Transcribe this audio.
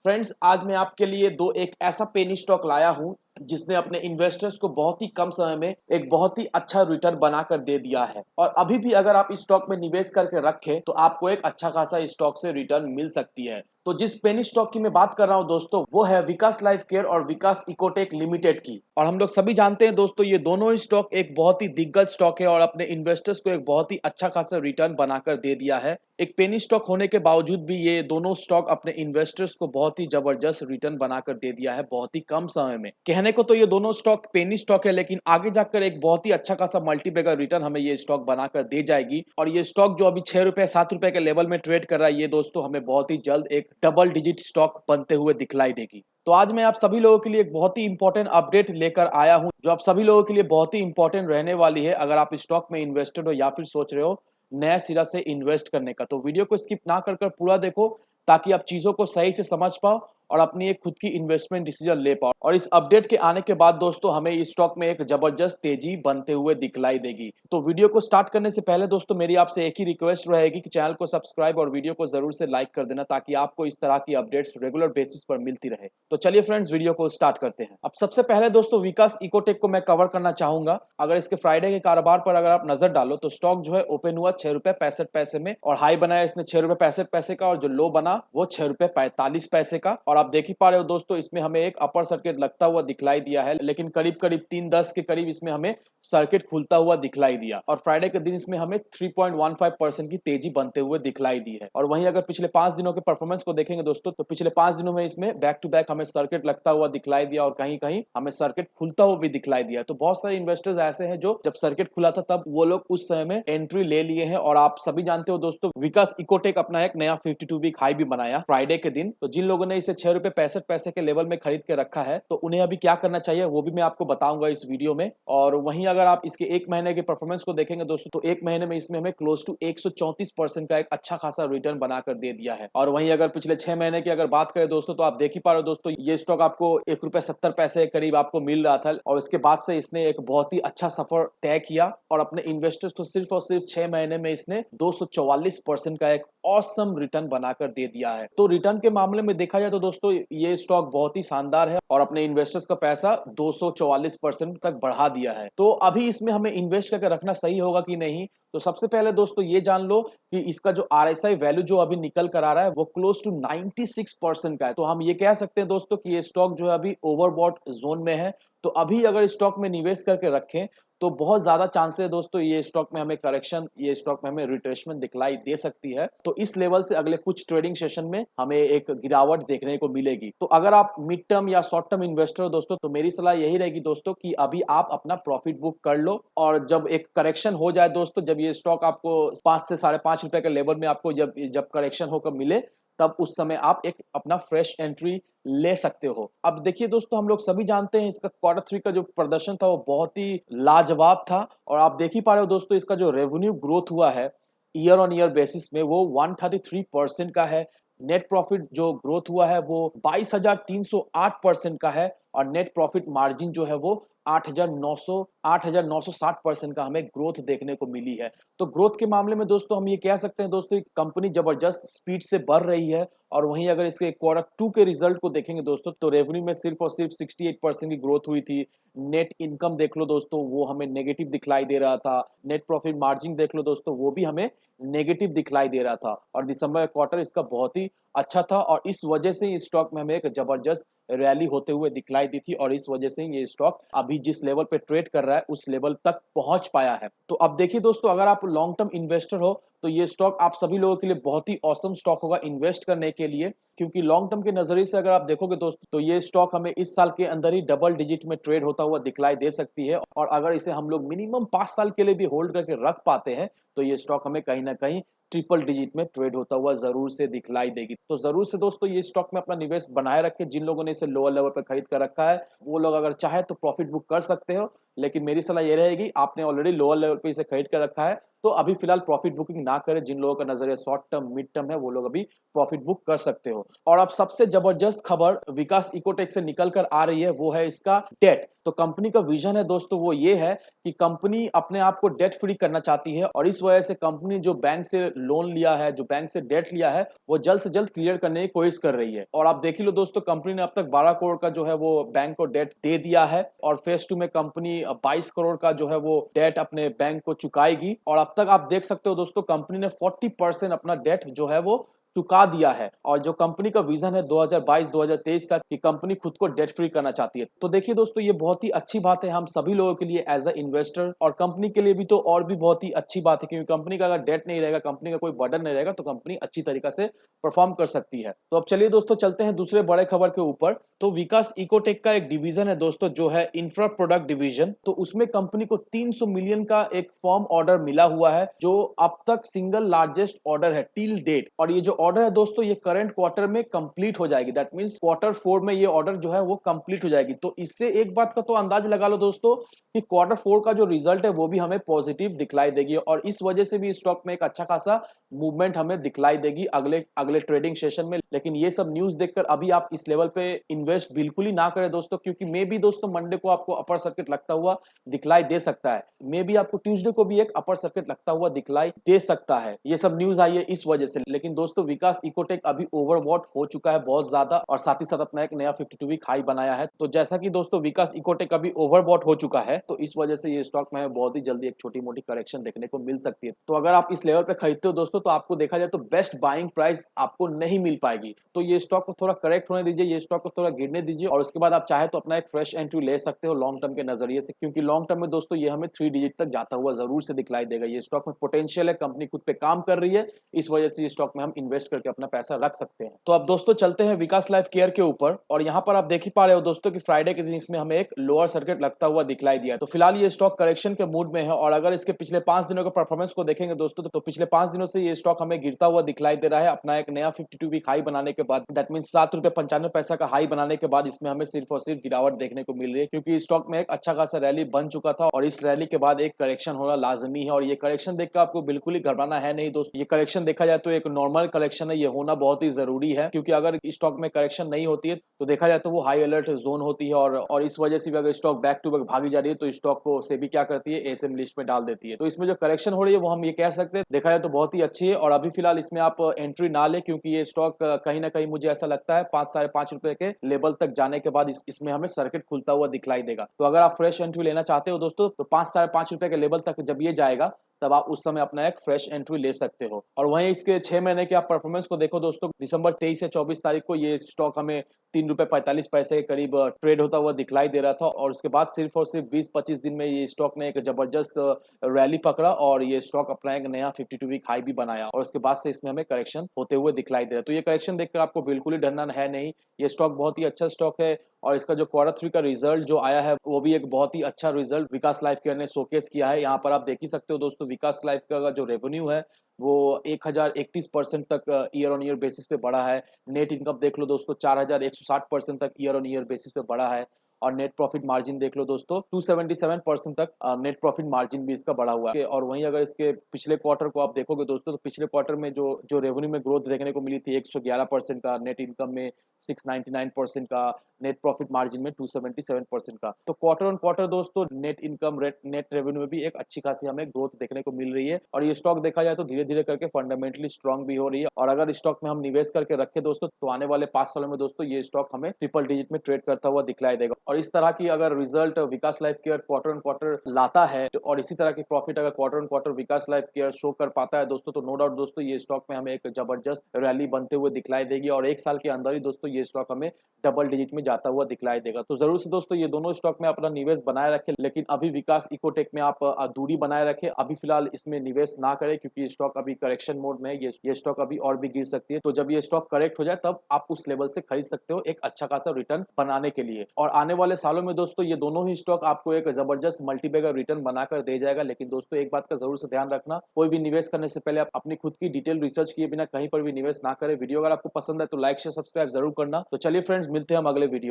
Friends, आज मैं आपके लिए एक ऐसा पेनी स्टॉक लाया हूं जिसने अपने इन्वेस्टर्स को बहुत ही कम समय में एक बहुत ही अच्छा रिटर्न बनाकर दे दिया है। और अभी भी अगर आप इस स्टॉक में निवेश करके रखें तो आपको एक अच्छा खासा इस स्टॉक से रिटर्न मिल सकती है। तो जिस पेनी स्टॉक की मैं बात कर रहा हूं दोस्तों, वो है विकास लाइफ केयर और विकास इकोटेक लिमिटेड की। और हम लोग सभी जानते हैं दोस्तों, ये दोनों ही स्टॉक एक बहुत ही दिग्गज स्टॉक है और अपने इन्वेस्टर्स को एक बहुत ही अच्छा खासा रिटर्न बनाकर दे दिया है। एक पेनी स्टॉक होने के बावजूद भी ये दोनों स्टॉक अपने इन्वेस्टर्स को बहुत ही जबरदस्त रिटर्न बनाकर दे दिया है बहुत ही कम समय में। कहने को तो ये दोनों स्टॉक पेनी स्टॉक है, लेकिन आगे जाकर एक बहुत ही अच्छा खासा मल्टीबैगर रिटर्न हमें ये स्टॉक बनाकर दे जाएगी। और ये स्टॉक जो अभी 6 रुपए 7 रुपए के लेवल में ट्रेड कर रहा है, ये दोस्तों हमें बहुत ही जल्द एक डबल डिजिट स्टॉक बनते हुए दिखलाई देगी। तो आज मैं आप सभी लोगों के लिए एक बहुत ही इंपॉर्टेंट अपडेट लेकर आया हूं, जो आप सभी लोगों के लिए बहुत ही इंपॉर्टेंट रहने वाली है अगर आप स्टॉक में इन्वेस्टेड हो या फिर सोच रहे हो नया सिरा से इन्वेस्ट करने का। तो वीडियो को स्किप ना कर पूरा देखो, ताकि आप चीजों को सही से समझ पाओ और अपनी एक खुद की इन्वेस्टमेंट डिसीजन ले पाओ। और इस अपडेट के आने के बाद दोस्तों हमें इस स्टॉक में एक जबरदस्त तेजी बनते हुए दिखलाई देगी। तो वीडियो को स्टार्ट करने से पहले दोस्तों मेरी आपसे एक ही रिक्वेस्ट रहेगी कि चैनल को सब्सक्राइब और वीडियो को जरूर से लाइक कर देना, ताकि आपको इस तरह की अपडेट्स रेगुलर बेसिस पर मिलती रहे। तो चलिए फ्रेंड्स, वीडियो को स्टार्ट करते हैं। अब सबसे पहले दोस्तों विकास इकोटेक को मैं कवर करना चाहूंगा। अगर इसके फ्राइडे के कारोबार पर अगर आप नजर डालो तो स्टॉक जो है ओपन हुआ 6 रुपए 65 पैसे में और हाई बनाया इसने 6 रुपए 65 पैसे का, और जो लो बना वो 6 रुपए 45 पैसे का। और आप देख ही पा रहे हो दोस्तों, इसमें हमें एक अपर सर्किट लगता हुआ दिखलाई दिया है, लेकिन करीब करीब 3:10 के करीब इसमें हमें सर्किट खुलता हुआ दिखलाई दिया। और फ्राइडे के दिन इसमें हमें 3.15% की तेजी बनते हुए दिखलाई दी है। और वहीं अगर पिछले 5 दिनों के परफॉर्मेंस को देखेंगे दोस्तों, तो पिछले 5 दिनों में इसमें बैक टू बैक हमें सर्किट लगता हुआ दिखलाई दिया और कहीं कहीं हमें सर्किट खुलता हुआ भी दिखलाई दिया। तो बहुत सारे इन्वेस्टर्स ऐसे हैं जो जब सर्किट खुला था तब वो लोग उस समय में एंट्री ले लिए हैं। और आप सभी जानते हो दोस्तों, विकास इकोटेक अपना एक नया 52 वीक हाई भी बनाया फ्राइडे के दिन। तो जिन लोगों ने इसे 6 रुपए 65 पैसे के लेवल में खरीद के रखा है, तो उन्हें अभी क्या करना चाहिए वो भी मैं आपको बताऊंगा इस वीडियो में। और वहीं अगर आप इसके एक महीने के परफॉर्मेंस को देखेंगे दोस्तों, तो एक महीने में इसमें हमें क्लोज टू 134% का एक अच्छा खासा रिटर्न बनाकर दे दिया है। और वहीं अगर पिछले 6 महीने की अगर बात करें दोस्तों, तो आप देख ही पा रहे हो दोस्तों, ये स्टॉक आपको 1 रुपए 70 पैसे के करीब आपको मिल रहा था, और इसके बाद से इसने एक बहुत ही अच्छा सफर तय किया और अपने इन्वेस्टर्स को सिर्फ और सिर्फ 6 महीने में इसने 244% का एक ऑसम रिटर्न बनाकर दे दिया है। तो रिटर्न के मामले में देखा जाए तो दोस्तों ये स्टॉक बहुत ही शानदार है और अपने इन्वेस्टर्स का पैसा 244% तक बढ़ा दिया है। तो अभी इसमें हमें इन्वेस्ट करके रखना सही होगा कि नहीं, तो सबसे पहले दोस्तों ये जान लो कि इसका जो RSI वैल्यू जो अभी निकल कर आ रहा है वो क्लोज टू 96% का है। तो हम ये कह सकते हैं दोस्तों कि ये स्टॉक जो है अभी ओवरबॉट जोन में है। तो अभी अगर स्टॉक में निवेश करके रखें तो बहुत ज्यादा चांसेस है दोस्तों ये स्टॉक में हमें करेक्शन, ये स्टॉक में हमें रिट्रेसमेंट दिखलाई दे सकती है। तो इस लेवल से अगले कुछ ट्रेडिंग सेशन में हमें एक गिरावट देखने को मिलेगी। तो अगर आप मिड टर्म या शॉर्ट टर्म इन्वेस्टर हो दोस्तों, तो मेरी सलाह यही रहेगी दोस्तों कि अभी आप अपना प्रॉफिट बुक कर लो, और जब एक करेक्शन हो जाए दोस्तों, जब ये स्टॉक आपको 5 से 5.5 रुपए के लेवल में आपको जब जब करेक्शन होकर मिले, तब उस समय आप एक अपना फ्रेश एंट्री ले सकते हो। अब देखिए दोस्तों, हम लोग सभी जानते हैं इसका Q3 का जो प्रदर्शन था वो बहुत ही लाजवाब था। और आप देख ही पा रहे हो दोस्तों, इसका जो रेवेन्यू ग्रोथ हुआ है ईयर ऑन ईयर बेसिस में वो 133% का है। नेट प्रॉफिट जो ग्रोथ हुआ है वो 22,308% का है। और नेट प्रॉफिट मार्जिन जो है वो 8,960% का हमें ग्रोथ देखने को मिली है। तो ग्रोथ के मामले में दोस्तों हम ये कह सकते हैं दोस्तों, कंपनी जबरदस्त स्पीड से बढ़ रही है। और वहीं अगर इसके Q2 के रिजल्ट को देखेंगे दोस्तों, तो रेवेन्यू में सिर्फ और सिर्फ 68% की ग्रोथ हुई थी। नेट इनकम देख लो दोस्तों, वो हमें नेगेटिव दिखलाई दे रहा था। नेट प्रॉफिट मार्जिन देख लो दोस्तों, वो भी हमें नेगेटिव दिखलाई दे रहा था। और दिसंबर का क्वार्टर इसका बहुत ही अच्छा था, और इस वजह से इस स्टॉक में हमें एक जबरदस्त रैली होते हुए दिखलाई दी थी, और इस वजह से ये स्टॉक अभी जिस लेवल पे ट्रेड कर रहा है उस लेवल तक पहुंच पाया है। तो अब देखिए दोस्तों, अगर आप लॉन्ग टर्म इन्वेस्टर हो तो ये स्टॉक आप सभी लोगों के लिए बहुत ही औसम स्टॉक होगा इन्वेस्ट करने के लिए। क्योंकि लॉन्ग टर्म के नजरिए से अगर आप देखोगे दोस्तों, तो ये स्टॉक हमें इस साल के अंदर ही डबल डिजिट में ट्रेड होता हुआ दिखलाई दे सकती है। और अगर इसे हम लोग मिनिमम 5 साल के लिए भी होल्ड करके रख पाते हैं, तो ये स्टॉक हमें कहीं ना कहीं ट्रिपल डिजिट में ट्रेड होता हुआ जरूर से दिखलाई देगी। तो जरूर से दोस्तों ये स्टॉक में अपना निवेश बनाए रखें। जिन लोगों ने इसे लोअर लेवल पर खरीद कर रखा है वो लोग अगर चाहे तो प्रॉफिट बुक कर सकते हो, लेकिन मेरी सलाह ये रहेगी, आपने ऑलरेडी लोअर लेवल पे इसे खरीद कर रखा है, तो अभी फिलहाल प्रॉफिट बुकिंग ना करें। जिन लोगों का नजरिया शॉर्ट टर्म, मिड टर्म है, वो लोग अभी प्रॉफिट बुक कर सकते हो। और अब सबसे जबरदस्त खबर विकास इकोटेक से निकल कर आ रही है, वो है इसका डेट। तो कंपनी का विजन है दोस्तों, वो ये है कि कंपनी अपने आप को डेट फ्री करना चाहती है, और इस वजह से कंपनी जो बैंक से लोन लिया है, जो बैंक से डेट लिया है, वो जल्द से जल्द क्लियर करने की कोशिश कर रही है। और आप देख ही लो दोस्तों, कंपनी ने अब तक 12 करोड़ का जो है वो बैंक को डेट दे दिया है, और फेज 2 में कंपनी 22 करोड़ का जो है वो डेट अपने बैंक को चुकाएगी। और अब तक आप देख सकते हो दोस्तों, कंपनी ने 40% अपना डेट जो है वो चुका दिया है। और जो कंपनी का विजन है 2022-2023 का, कि कंपनी खुद को डेट फ्री करना चाहती है। तो देखिए दोस्तों, ये बहुत ही अच्छी बात है हम सभी लोगों के लिए एज अ इन्वेस्टर, और कंपनी के लिए भी तो और भी बहुत ही अच्छी बात है, क्योंकि कंपनी का अगर डेट नहीं रहेगा, कंपनी का कोई बर्डन नहीं रहेगा, तो कंपनी अच्छी तरीके से परफॉर्म कर सकती है। तो अब चलिए दोस्तों, चलते हैं दूसरे बड़े खबर के ऊपर। तो विकास इकोटेक का एक डिवीजन है दोस्तों, जो है इंफ्रा प्रोडक्ट डिवीजन। तो उसमें कंपनी को 300 मिलियन का एक फॉर्म ऑर्डर मिला हुआ है, जो अब तक सिंगल लार्जेस्ट ऑर्डर है टिल डेट। और ये जो ऑर्डर है दोस्तों, ये करंट क्वार्टर में कंप्लीट हो जाएगी। दैट मींस Q4 में ये ऑर्डर जो है वो कंप्लीट हो जाएगी। तो इससे एक बात का तो अंदाज लगा लो दोस्तों, कि Q4 का जो रिजल्ट है वो भी हमें पॉजिटिव दिखलाई देगी, और इस वजह से भी स्टॉक में एक अच्छा खासा मूवमेंट हमें दिखलाई देगी अगले अगले ट्रेडिंग सेशन में। लेकिन ये सब न्यूज देखकर अभी आप इस लेवल पे इन्वेस्ट बिल्कुल ही ना करें दोस्तों, क्योंकि मे भी दोस्तों मंडे को आपको अपर सर्किट लगता हुआ दिखलाई दे सकता है। मे भी आपको ट्यूसडे को भी एक अपर सर्किट लगता हुआ दिखलाई दे सकता है। ये सब न्यूज आई है इस वजह से। लेकिन दोस्तों, विकास इकोटेक अभी ओवरबॉट हो चुका है बहुत ज्यादा, और साथ ही साथ अपना एक नया 52 वीक हाई बनाया है। तो जैसा कि दोस्तों विकास इकोटेक अभी ओवरबॉट हो चुका है, तो इस वजह से ये स्टॉक में बहुत ही जल्दी एक छोटी मोटी करेक्शन देखने को मिल सकती है। तो अगर आप इस लेवल पे खरीदते हो दोस्तों, तो आपको देखा जाए तो बेस्ट बाइंग प्राइस आपको नहीं मिल पाएगी। तो ये स्टॉक को थोड़ा करेक्ट होने दीजिए, ये स्टॉक को थोड़ा गिरने दीजिए, और उसके बाद आप चाहे तो अपना एक फ्रेश एंट्री ले सकते हो लॉन्ग टर्म के नजरिए से, क्योंकि लॉन्ग टर्म में दोस्तों ये हमें 3 डिजिट तक जाता हुआ जरूर से दिखलाई देगा। ये स्टॉक में पोटेंशियल है, कंपनी खुद पे काम कर रही है, इस वजह से ये स्टॉक में हम इन्वेस्ट करके अपना पैसा रख सकते हैं। तो अब दोस्तों चलते हैं विकास लाइफ केयर के ऊपर, और यहाँ पर आप देख ही पा रहे हो दोस्तों कि फ्राइडे के दिन इसमें हमें एक लोअर सर्किट लगता हुआ दिखलाई दिया है। तो फिलहाल ये स्टॉक करेक्शन के मूड में है, और अगर इसके पिछले 5 दिनों के परफॉर्मेंस को देखेंगे दोस्तों, तो पिछले 5 दिनों से ये स्टॉक हमें गिरता हुआ दिखलाई दे रहा है। अपना एक नया 52 वीक हाई बनाने के बाद, दैट मीन 7 रुपए 95 पैसा का हाई बनाने के बाद, इसमें हमें सिर्फ और सिर्फ गिरावट देखने को मिल रही है, क्योंकि स्टॉक में एक अच्छा खासा रैली बन चुका था, और इस रैली के बाद एक करेक्शन होना लाजमी है। और ये करेक्शन देखकर आपको बिल्कुल ही घबराना है नहीं दोस्तों। ये करेक्शन देखा जाए तो एक नॉर्मल करेक्शन है, ये होना बहुत ही जरूरी है, क्योंकि अगर स्टॉक में करेक्शन नहीं होती है तो देखा जाए तो वो हाई अलर्ट जोन होती है, और इस वजह से भी अगर स्टॉक बैक टू बैक भागी जा रही है, तो स्टॉक को सेबी क्या करती है, एसएम लिस्ट में डाल देती है। तो इसमें जो करेक्शन हो रही है वो हम ये कह सकते हैं, देखा जाए तो बहुत ही अच्छी है। और अभी फिलहाल इसमें आप एंट्री ना ले, क्योंकि ये स्टॉक कहीं ना कहीं मुझे ऐसा लगता है 5-5.5 रुपए के लेवल तक जाने के बाद इसमें हमें सर्किट खुलता हुआ दिखलाई देगा। तो अगर आप फ्रेश एंट्री लेना चाहते हो दोस्तों, तो 5-5.5 रुपए के लेवल तक जब ये जाएगा, तब आप उस समय अपना एक फ्रेश एंट्री ले सकते हो। और वहीं इसके 6 महीने के आप परफॉर्मेंस को देखो दोस्तों, दिसंबर 23 से 24 तारीख को ये स्टॉक हमें 3 रुपए 45 पैसे के करीब ट्रेड होता हुआ दिखलाई दे रहा था, और उसके बाद सिर्फ और सिर्फ 20-25 दिन में ये स्टॉक ने एक जबरदस्त रैली पकड़ा, और ये स्टॉक अपना एक नया 52 वीक हाई भी बनाया, और उसके बाद से इसमें हमें करेक्शन होते हुए दिखलाई दे रहा है। तो ये करेक्शन देखकर आपको बिल्कुल ही डरना है नहीं, ये स्टॉक बहुत ही अच्छा स्टॉक है। और इसका जो Q3 का रिजल्ट जो आया है, वो भी एक बहुत ही अच्छा रिजल्ट विकास लाइफ केयर ने शोकेस किया है। यहाँ पर आप देख ही सकते हो दोस्तों, विकास लाइफ का जो रेवेन्यू है वो 1031% तक ईयर ऑन ईयर बेसिस पे बढ़ा है। नेट इनकम देख लो दोस्तों, 4160% तक ईयर ऑन ईयर बेसिस पे बढ़ा है। और नेट प्रॉफिट मार्जिन देख लो दोस्तों, 277% तक नेट प्रॉफिट मार्जिन भी इसका बढ़ा हुआ है। और वहीं अगर इसके पिछले क्वार्टर को आप देखोगे दोस्तों, तो पिछले क्वार्टर में जो जो रेवेन्यू में ग्रोथ देखने को मिली थी 111% का, नेट इनकम में 699% का, नेट प्रॉफिट मार्जिन में 277% का। तो क्वार्टर ऑन क्वार्टर दोस्तों net income rate, net revenue में भी एक अच्छी खासी हमें ग्रोथ देखने को मिल रही है। और ये स्टॉक देखा जाए तो धीरे धीरे करके फंडामेंटली स्ट्रॉन्ग भी हो रही है। और अगर स्टॉक में हम निवेश करके रखे दोस्तों, तो आने वाले 5 सालों में दोस्तों ये स्टॉक हमें ट्रिपल डिजिट में ट्रेड करता हुआ दिखलाई देगा। और इस तरह की अगर result Vikas life care quarter on quarter लाता है, और इसी तरह की प्रॉफिट अगर quarter on quarter Vikas life care show कर पाता है दोस्तों, तो नो डाउट दोस्तों ये स्टॉक में हमें एक जबरदस्त रैली बनते हुए दिखलाई देगी, और 1 साल के अंदर ही दोस्तों ये स्टॉक हमें डबल डिजिट में जाता हुआ दिखलाई देगा। तो जरूर से दोस्तों ये दोनों स्टॉक में अपना निवेश बनाए रखें, लेकिन अभी विकास इकोटेक में आप दूरी बनाए रखें। अभी फिलहाल इसमें निवेश ना करें, क्योंकि स्टॉक अभी करेक्शन मोड में है, ये स्टॉक अभी और भी गिर सकती है। तो जब ये स्टॉक करेक्ट हो जाए, तब आप उस लेवल से खरीद सकते हो एक अच्छा खासा रिटर्न बनाने के लिए। और आने वाले सालों में दोस्तों ये दोनों ही स्टॉक आपको एक जबरदस्त मल्टीबैगर रिटर्न बनाकर दे जाएगा। लेकिन दोस्तों एक बात का जरूर से ध्यान रखना, कोई भी निवेश करने से पहले आप अपनी खुद की डिटेल रिसर्च किए बिना कहीं पर भी निवेश ना करें। वीडियो अगर आपको पसंद है तो लाइक शेयर सब्सक्राइब जरूर करना। तो चलिए फ्रेंड्स, मिलते हैं हम अगले वीडियो में।